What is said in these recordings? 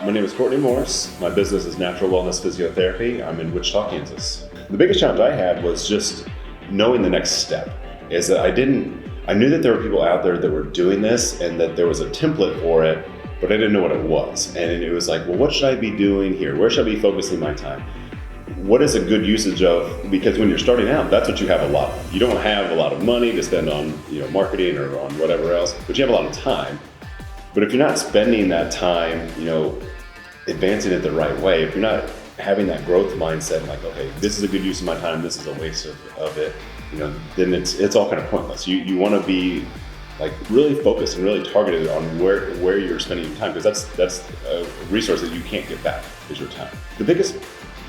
My name is Courtney Morse. My business is Natural Wellness Physiotherapy. I'm in Wichita, Kansas. The biggest challenge I had was just knowing the next step. Is that I knew that there were people out there that were doing this and that there was a template for it, but I didn't know what it was. And it was like, well, what should I be doing here? Where should I be focusing my time? What is a good usage of, because when you're starting out, that's what you have a lot of. You don't have a lot of money to spend on marketing or on whatever else, but you have a lot of time. But if you're not spending that time, advancing it the right way, if you're not having that growth mindset, like, okay, this is a good use of my time, this is a waste of it, then it's all kind of pointless. You want to be like really focused and really targeted on where you're spending your time, because that's a resource that you can't get back, is your time. The biggest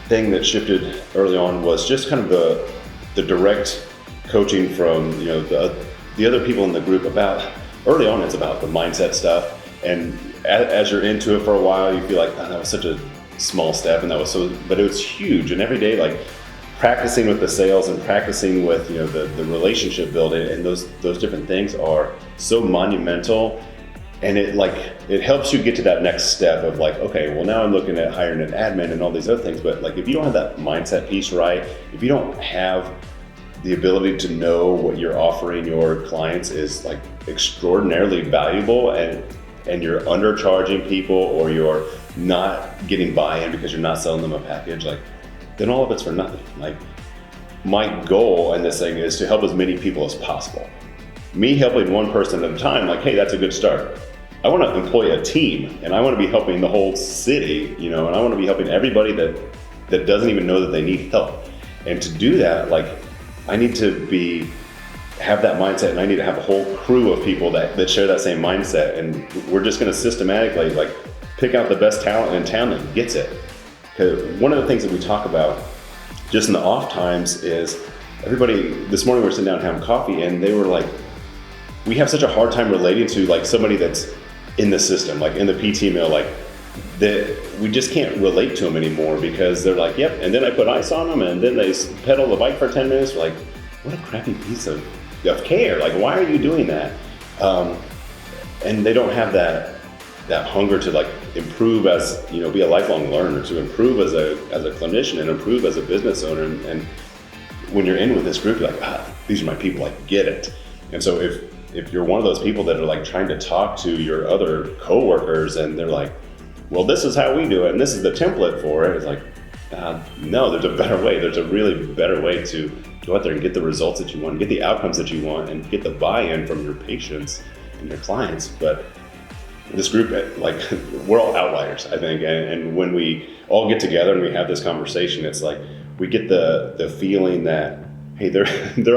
thing that shifted early on was just kind of the direct coaching from the other people in the group about. Early on, it's about the mindset stuff, and as you're into it for a while, you feel like, oh, that was such a small step, and but it was huge. And every day, like practicing with the sales and practicing with the relationship building, and those different things are so monumental. And it helps you get to that next step of like, okay, well, now I'm looking at hiring an admin and all these other things. But like, if you don't have that mindset piece right, if you don't have the ability to know what you're offering your clients is like extraordinarily valuable, and you're undercharging people, or you're not getting buy-in because you're not selling them a package, like, then all of it's for nothing. Like, my goal in this thing is to help as many people as possible. Me helping one person at a time, like, hey, that's a good start. I want to employ a team, and I want to be helping the whole city, and I want to be helping everybody that doesn't even know that they need help. And to do that, like, I need to have that mindset, and I need to have a whole crew of people that share that same mindset. And we're just going to systematically like pick out the best talent in town that gets it. Because one of the things that we talk about just in the off times is everybody, this morning we were sitting down having coffee, and they were like, we have such a hard time relating to like somebody that's in the system, like in the PT mill, like that we just can't relate to them anymore, because they're like, yep, and then I put ice on them, and then they pedal the bike for 10 minutes. We're like, what a crappy piece of care. Like, why are you doing that? And they don't have that hunger to like improve as, be a lifelong learner, to improve as a clinician and improve as a business owner. And when you're in with this group, you're like, these are my people, I get it. And so if you're one of those people that are like trying to talk to your other coworkers, and they're like, well, this is how we do it, and this is the template for it, it's like, no, there's a better way. There's a really better way to go out there and get the results that you want, get the outcomes that you want, and get the buy-in from your patients and your clients. But this group, like, we're all outliers, I think. And when we all get together and we have this conversation, it's like we get the feeling that, hey, there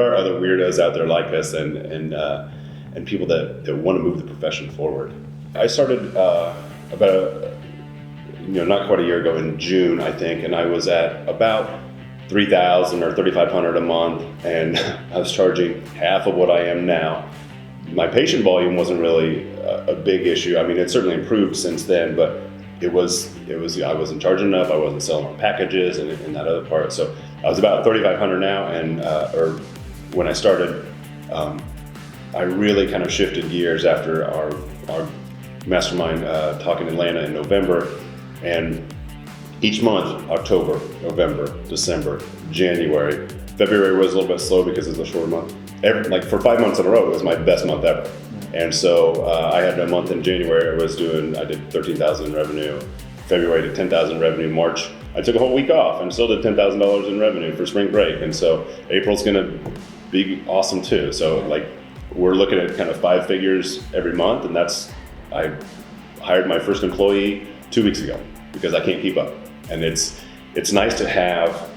are other weirdos out there like us, and people that want to move the profession forward. I started about not quite a year ago in June, I think, and I was at about $3,000 or $3,500 a month, and I was charging half of what I am now. My patient volume wasn't really a big issue. I mean, it certainly improved since then, but I wasn't charging enough. I wasn't selling on packages and that other part. So I was about $3,500 now, and or when I started, I really kind of shifted gears after our mastermind talk in Atlanta in November. And each month, October, November, December, January, February was a little bit slow because it's a shorter month. For 5 months in a row, it was my best month ever. And so I had a month in January, I did 13,000 in revenue. February did 10,000 in revenue. March, I took a whole week off and still did $10,000 in revenue for spring break. And so April's gonna be awesome too. So like, we're looking at kind of 5 figures every month, and I hired my first employee 2 weeks ago because I can't keep up. And it's nice to have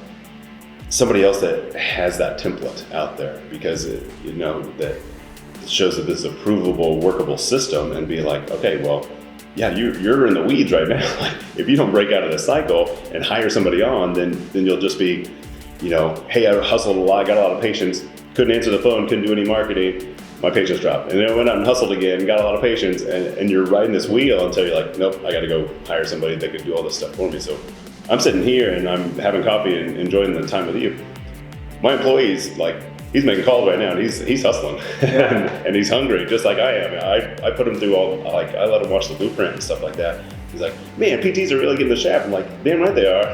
somebody else that has that template out there, because that it shows that this is a provable, workable system, and be like, okay, well, yeah, you're in the weeds right now. Like, if you don't break out of the cycle and hire somebody on, then you'll just be, hey, I hustled a lot, got a lot of patients, couldn't answer the phone, couldn't do any marketing, my patients dropped. And then I went out and hustled again, got a lot of patients, and you're riding this wheel until you're like, nope, I got to go hire somebody that can do all this stuff for me. So I'm sitting here and I'm having coffee and enjoying the time with you. My employee's like, he's making calls right now, and he's hustling, and he's hungry just like I am. I put him through I let him watch the blueprint and stuff like that. He's like, man, PTs are really getting the shaft. I'm like, damn right they are.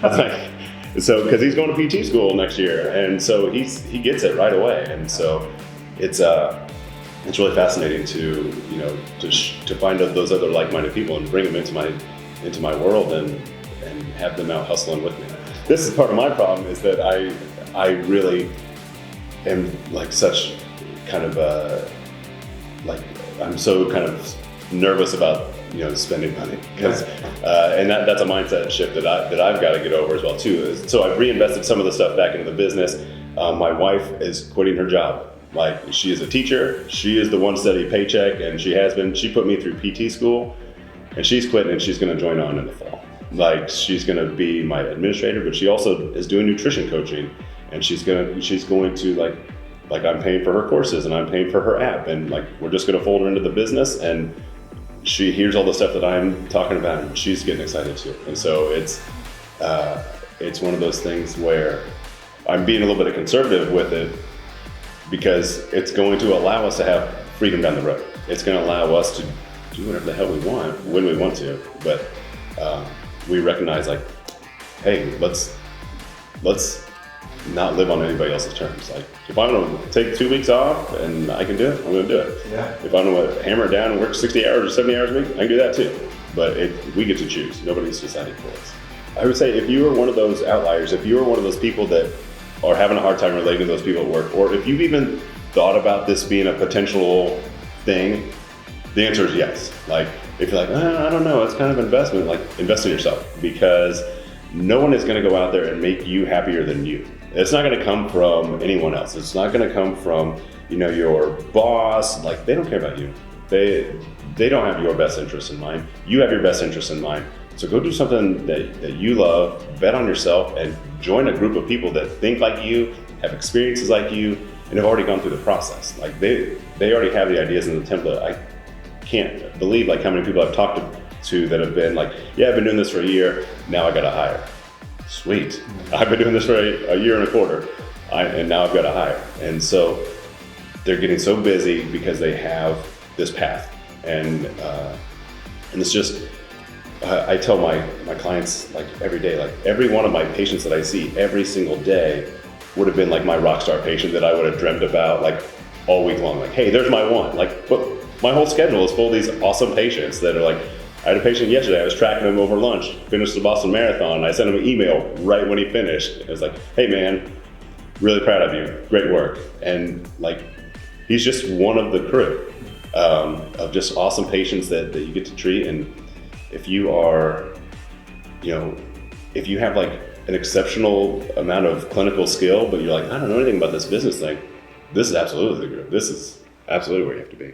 I was like, so, because he's going to PT school next year, and so he gets it right away, and so it's really fascinating to to find those other like-minded people and bring them into my world and have them out hustling with me. This is part of my problem, is that I really am like such kind of I'm so kind of nervous about spending money, because and that's a mindset shift that I've got to get over as well too. So I've reinvested some of the stuff back into the business. My wife is quitting her job. Like, she is a teacher, she is the one steady paycheck, and she has been. She put me through PT school, and she's quitting, and she's going to join on in the fall. Like, she's going to be my administrator, but she also is doing nutrition coaching, and she's going to like I'm paying for her courses and I'm paying for her app, and like we're just going to fold her into the business, and she hears all the stuff that I'm talking about, and she's getting excited too. And so it's one of those things where I'm being a little bit conservative with it, because it's going to allow us to have freedom down the road. It's going to allow us to do whatever the hell we want when we want to, but we recognize, like, hey, let's not live on anybody else's terms. Like, if I want to take 2 weeks off and I can do it, I'm going to do it. Yeah. If I want to hammer it down and work 60 hours or 70 hours a week, I can do that too. But we get to choose. Nobody's deciding for us. I would say, if you are one of those outliers, if you are one of those people that are having a hard time relating to those people at work, or if you've even thought about this being a potential thing, the answer is yes. Like, if you're like, I don't know, it's kind of investment, like, invest in yourself, because no one is going to go out there and make you happier than you. It's not going to come from anyone else. It's not going to come from, your boss. Like, they don't care about you. They don't have your best interest in mind. You have your best interest in mind. So go do something that you love, bet on yourself, and join a group of people that think like you, have experiences like you, and have already gone through the process. Like, they already have the ideas in the template. I can't believe like how many people I've talked to that have been like, yeah, I've been doing this for a year, now I got to hire. Sweet. I've been doing this for a year and a quarter, and now I've got to hire. And so they're getting so busy because they have this path. And it's just, I tell my clients, like, every day, like, every one of my patients that I see every single day would have been like my rock star patient that I would have dreamt about, like, all week long. Like, hey, there's my one. Like, but my whole schedule is full of these awesome patients that are like, I had a patient yesterday, I was tracking him over lunch, finished the Boston Marathon. I sent him an email right when he finished. It was like, hey man, really proud of you, great work. And like, he's just one of the crew of just awesome patients that you get to treat. And if you are, if you have like an exceptional amount of clinical skill, but you're like, I don't know anything about this business thing, this is absolutely the group. This is absolutely where you have to be.